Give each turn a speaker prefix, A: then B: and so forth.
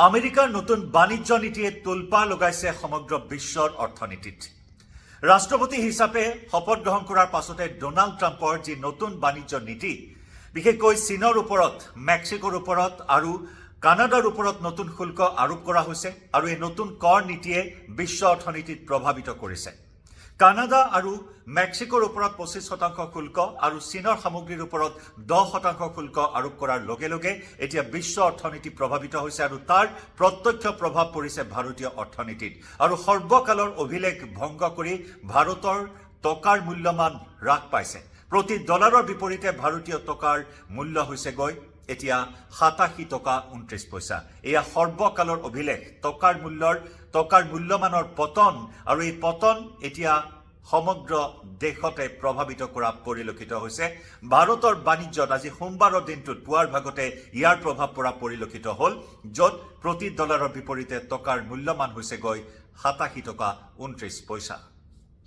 A: আমেৰিকাৰ নতুন বাণিজ্য নীতিয়ে তোলপা লগাইছে সমগ্ৰ বিশ্বৰ অৰ্থনীতিত। ৰাষ্ট্ৰপতি হিচাপে শপত গ্ৰহণ কৰাৰ পাছতে ডোনাল্ড ট্ৰাম্পৰ যি নতুন বাণিজ্য নীতি, বিশেষকৈ চীনৰ ওপৰত, মেক্সিকোৰ ওপৰত আৰু কানাডাৰ ওপৰত নতুন শুল্ক আৰোপ কৰা হৈছে আৰু এই নতুন কৰ নীতিয়ে বিশ্ব অৰ্থনীতিত প্ৰভাৱিত কৰিছে। কানাডা আৰু মেক্সিকোৰ ওপৰত 25% শুল্ক আৰু চীনৰ সামগ্ৰীৰ ওপৰত 10% শুল্ক আৰোপ কৰাৰ লগে লগে এতিয়া বিশ্ব অৰ্থনীতি প্ৰভাৱিত হৈছে আৰু তাৰ প্ৰত্যক্ষ প্ৰভাৱ পৰিছে ভাৰতীয় অৰ্থনীতিত। আৰু সৰ্বকালৰ অভিলেখ ভংগ কৰি ভাৰতৰ টকাৰ মূল্যমান হ্ৰাস পাইছে। প্ৰতি ডলাৰৰ বিপৰীতে ভাৰতীয় টকাৰ মূল্য হৈছে গৈ এতিয়া 87 টকা 29 পইচা। এয়া সৰ্বকালৰ অভিলেখ। টকাৰ মূল্যমানৰ পতন, আৰু এই পতন এতিয়া সমগ্ৰ দেশতে প্ৰভাৱিত কৰা পৰিলক্ষিত হৈছে। ভাৰতৰ বাণিজ্যত আজি সোমবাৰৰ দিনটোত পুৱাৰ ভাগতে ইয়াৰ প্ৰভাৱ পৰা পৰিলক্ষিত হ'ল, য'ত প্ৰতি ডলাৰৰ বিপৰীতে টকাৰ মূল্যমান হৈছে গৈ 87 টকা 29 পইচা।